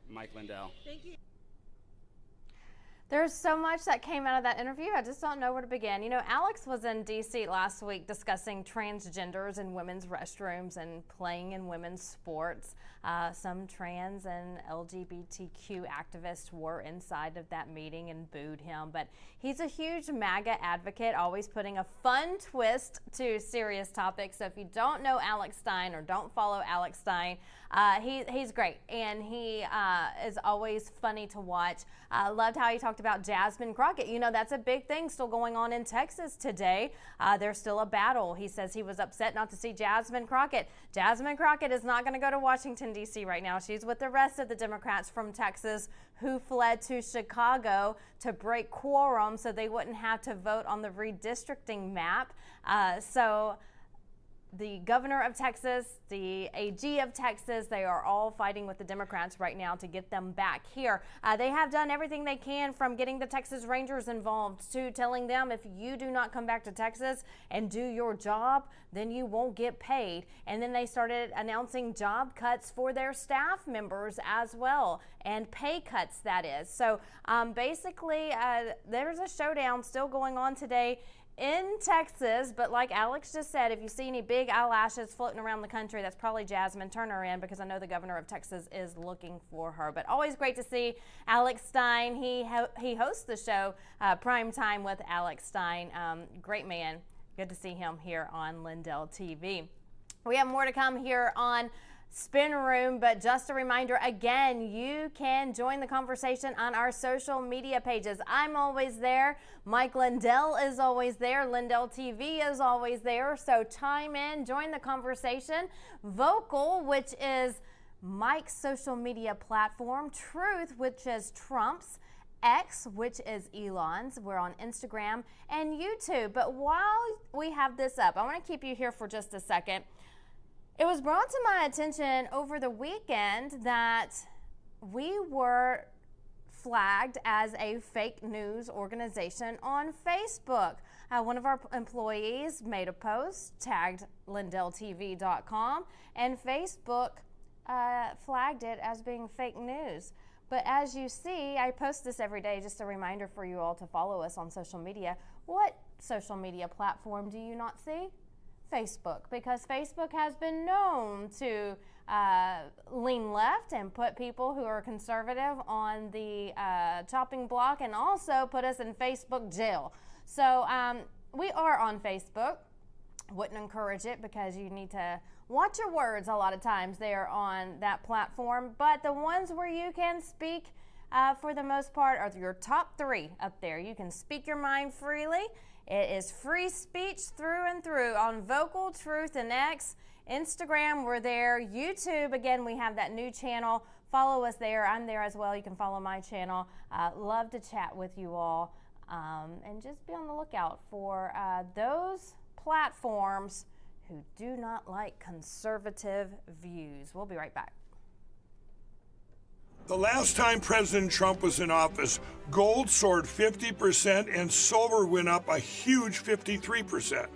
Mike Lindell. Thank you. There's so much that came out of that interview. I just don't know where to begin. Alex was in D.C. last week discussing transgenders in women's restrooms and playing in women's sports. Some trans and LGBTQ activists were inside of that meeting and booed him. But he's a huge MAGA advocate, always putting a fun twist to serious topics. So if you don't know Alex Stein or don't follow Alex Stein, he's great. And he is always funny to watch. Loved how he talked about Jasmine Crockett. That's a big thing still going on in Texas today. There's still a battle. He says he was upset not to see Jasmine Crockett. Jasmine Crockett is not going to go to Washington, D.C. right now. She's with the rest of the Democrats from Texas who fled to Chicago to break quorum so they wouldn't have to vote on the redistricting map. So the governor of Texas, the AG of Texas, they are all fighting with the Democrats right now to get them back here. They have done everything they can, from getting the Texas Rangers involved to telling them if you do not come back to Texas and do your job, then you won't get paid. And then they started announcing job cuts for their staff members as well, and pay cuts, that is. So basically, there's a showdown still going on today in Texas, but like Alex just said, if you see any big eyelashes floating around the country, that's probably Jasmine. Turn her in, because I know the governor of Texas is looking for her. But always great to see Alex Stein. He hosts the show Prime Time with Alex Stein. Great man. Good to see him here on Lindell TV. We have more to come here on Spin Room, but just a reminder again, you can join the conversation on our social media pages. I'm always there. Mike Lindell is always there. Lindell TV is always there. So chime in, join the conversation. Vocal, which is Mike's social media platform. Truth, which is Trump's. X, which is Elon's. We're on Instagram and YouTube. But while we have this up, I want to keep you here for just a second. It was brought to my attention over the weekend that we were flagged as a fake news organization on Facebook. One of our employees made a post, tagged LindellTV.com, and Facebook flagged it as being fake news. But as you see, I post this every day, just a reminder for you all to follow us on social media. What social media platform do you not see? Facebook, because Facebook has been known to lean left and put people who are conservative on the chopping block, and also put us in Facebook jail. So we are on Facebook. Wouldn't encourage it, because you need to watch your words a lot of times there on that platform. But the ones where you can speak for the most part are your top 3 up there. You can speak your mind freely. It is free speech through and through on Vocal, Truth, and X. Instagram, we're there. YouTube, again, we have that new channel. Follow us there. I'm there as well. You can follow my channel. Love to chat with you all. And just be on the lookout for those platforms who do not like conservative views. We'll be right back. The last time President Trump was in office, gold soared 50% and silver went up a huge 53%.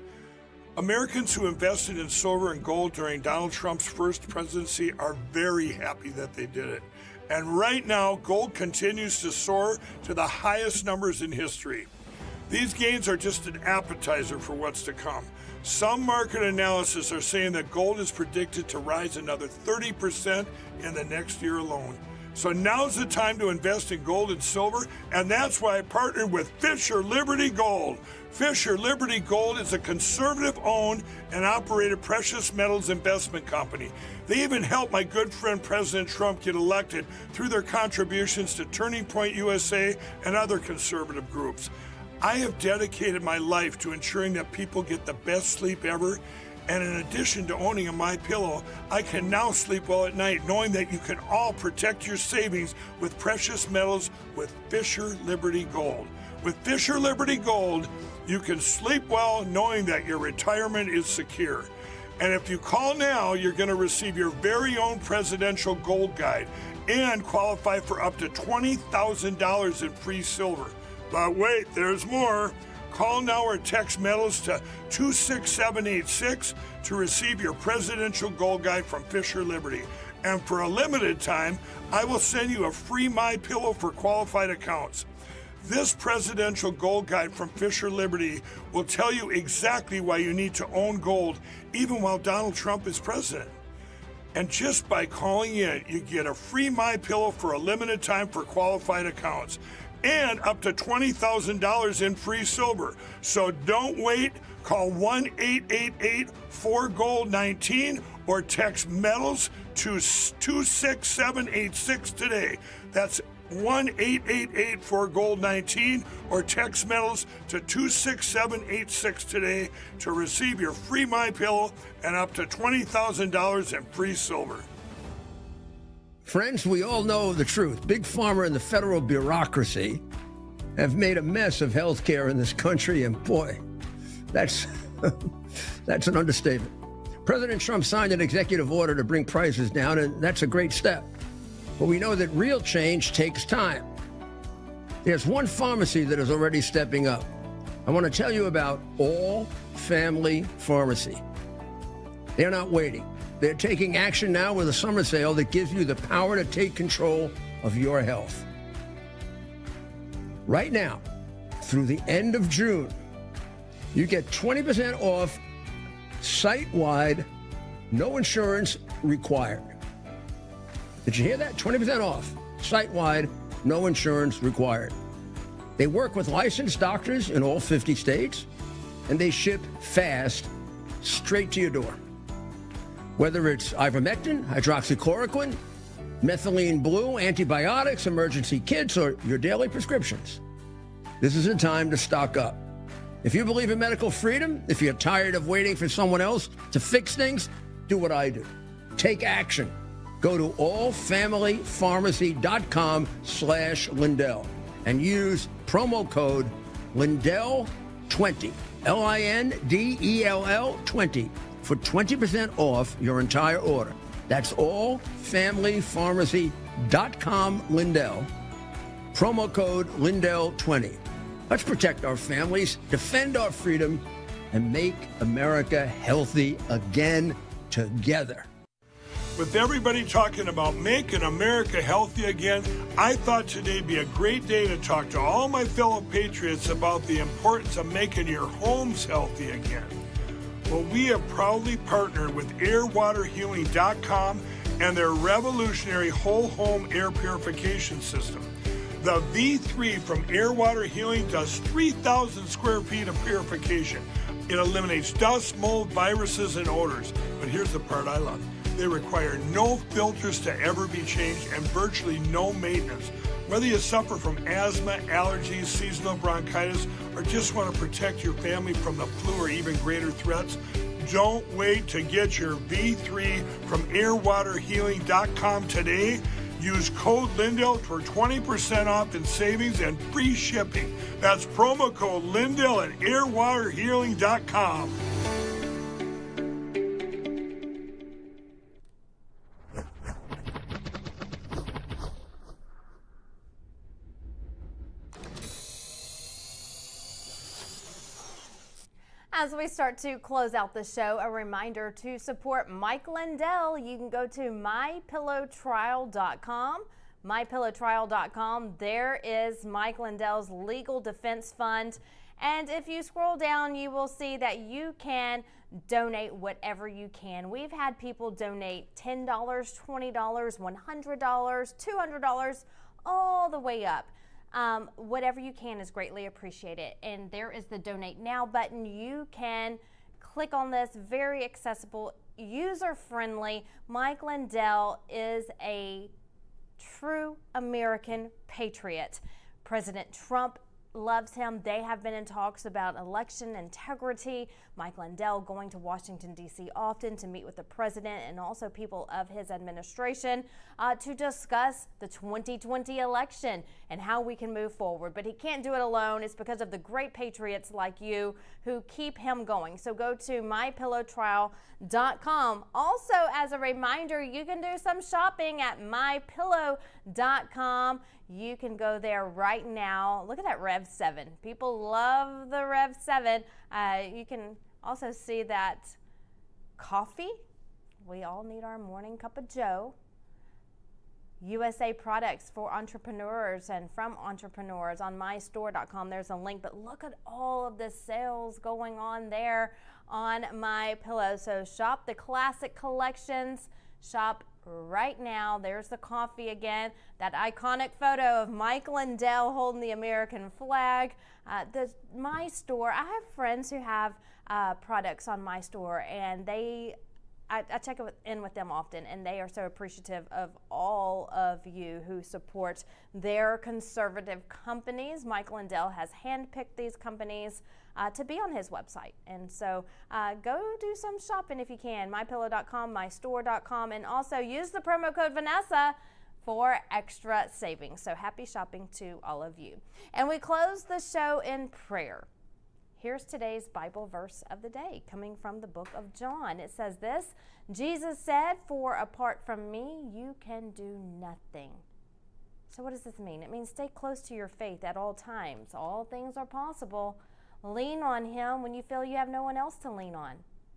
Americans who invested in silver and gold during Donald Trump's first presidency are very happy that they did it. And right now, gold continues to soar to the highest numbers in history. These gains are just an appetizer for what's to come. Some market analysts are saying that gold is predicted to rise another 30% in the next year alone. So now's the time to invest in gold and silver, and that's why I partnered with Fisher Liberty Gold. Fisher Liberty Gold is a conservative-owned and operated precious metals investment company. They even helped my good friend President Trump get elected through their contributions to Turning Point USA and other conservative groups. I have dedicated my life to ensuring that people get the best sleep ever. And in addition to owning a MyPillow, I can now sleep well at night knowing that you can all protect your savings with precious metals with Fisher Liberty Gold. With Fisher Liberty Gold, you can sleep well knowing that your retirement is secure. And if you call now, you're going to receive your very own presidential gold guide and qualify for up to $20,000 in free silver. But wait, there's more. Call now or text metals to 26786 to receive your presidential gold guide from Fisher Liberty. And for a limited time, I will send you a free MyPillow for qualified accounts. This presidential gold guide from Fisher Liberty will tell you exactly why you need to own gold even while Donald Trump is president. And just by calling in, you get a free MyPillow for a limited time for qualified accounts and up to $20,000 in free silver. So don't wait. Call 1-888-4GOLD-19 or text metals to 26786 today. That's 1-888-4GOLD-19 or text metals to 26786 today to receive your free MyPillow and up to $20,000 in free silver. Friends, we all know the truth. Big Pharma and the federal bureaucracy have made a mess of health care in this country, and boy, that's an understatement. President Trump signed an executive order to bring prices down, and that's a great step. But we know that real change takes time. There's one pharmacy that is already stepping up. I want to tell you about All Family Pharmacy. They're not waiting. They're taking action now with a summer sale that gives you the power to take control of your health. Right now, through the end of June, you get 20% off site-wide, no insurance required. Did you hear that? 20% off, site-wide, no insurance required. They work with licensed doctors in all 50 states, and they ship fast, straight to your door. Whether it's ivermectin, hydroxychloroquine, methylene blue, antibiotics, emergency kits, or your daily prescriptions, this is a time to stock up. If you believe in medical freedom, if you're tired of waiting for someone else to fix things, do what I do. Take action. Go to allfamilypharmacy.com/Lindell and use promo code Lindell20, Lindell 20 for 20% off your entire order. That's allfamilypharmacy.com Lindell, promo code Lindell20. Let's protect our families, defend our freedom, and make America healthy again together. With everybody talking about making America healthy again, I thought today'd be a great day to talk to all my fellow patriots about the importance of making your homes healthy again. Well, we have proudly partnered with airwaterhealing.com and their revolutionary whole home air purification system. The V3 from Air Water Healing does 3,000 square feet of purification. It eliminates dust, mold, viruses, and odors. But here's the part I love. They require no filters to ever be changed and virtually no maintenance. Whether you suffer from asthma, allergies, seasonal bronchitis, or just want to protect your family from the flu or even greater threats, don't wait to get your V3 from airwaterhealing.com today. Use code Lindell for 20% off in savings and free shipping. That's promo code Lindell at airwaterhealing.com. As we start to close out the show, a reminder to support Mike Lindell. You can go to mypillowtrial.com. mypillowtrial.com. There is Mike Lindell's legal defense fund. And if you scroll down, you will see that you can donate whatever you can. We've had people donate $10, $20, $100, $200, all the way up. Whatever you can is greatly appreciated. And there is the Donate Now button. You can click on this, very accessible, user-friendly. Mike Lindell is a true American patriot. President Trump loves him. They have been in talks about election integrity. Mike Lindell going to Washington, D.C. often to meet with the president and also people of his administration to discuss the 2020 election and how we can move forward. But he can't do it alone. It's because of the great patriots like you who keep him going. So go to mypillowtrial.com. Also, as a reminder, you can do some shopping at mypillow.com. You can go there right now. Look at that Rev 7. People love the Rev 7. You can also see that coffee. We all need our morning cup of joe. USA products for entrepreneurs and from entrepreneurs on mystore.com. There's a link, but look at all of the sales going on there on My Pillow. So shop the classic collections. Shop right now. There's the coffee again, that iconic photo of Mike Lindell holding the American flag. My Store, I have friends who have products on My Store, and I check in with them often, and they are so appreciative of all of you who support their conservative companies. Mike Lindell has handpicked these companies to be on his website. And so go do some shopping if you can. MyPillow.com, MyStore.com, and also use the promo code Vanessa for extra savings. So happy shopping to all of you. And we close the show in prayer. Here's today's Bible verse of the day coming from the book of John. It says this: Jesus said, "For apart from me, you can do nothing." So what does this mean? It means stay close to your faith at all times. All things are possible. Lean on him when you feel you have no one else to lean on.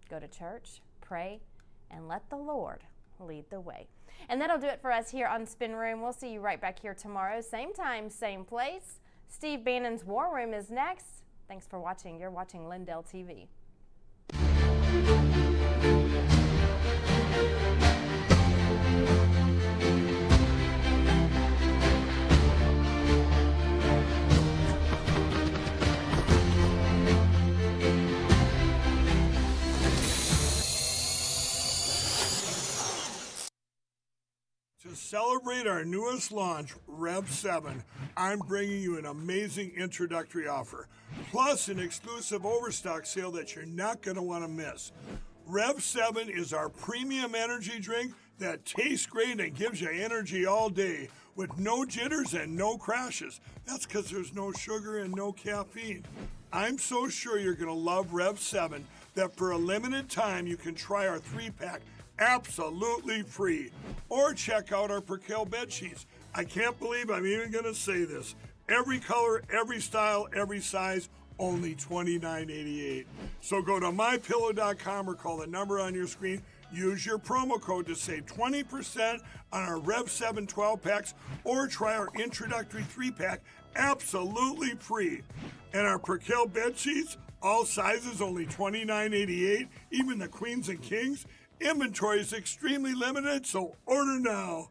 Go to church, pray, and let the Lord lead the way. And that'll do it for us here on Spin Room. We'll see you right back here tomorrow, same time, same place. Steve Bannon's War Room is next. Thanks for watching. You're watching Lindell TV. To celebrate our newest launch, Rev 7, I'm bringing you an amazing introductory offer, plus an exclusive overstock sale that you're not going to want to miss. Rev 7 is our premium energy drink that tastes great and gives you energy all day with no jitters and no crashes. That's because there's no sugar and no caffeine. I'm so sure you're going to love Rev 7 that for a limited time you can try our 3-pack absolutely free. Or check out our Percale bed sheets. I can't believe I'm even going to say this. Every color, every style, every size, only $29.88. So go to mypillow.com or call the number on your screen. Use your promo code to save 20% on our Rev 7 12-packs or try our introductory 3-pack absolutely free. And our Percale bed sheets, all sizes, only $29.88, even the queens and kings. Inventory is extremely limited, so order now.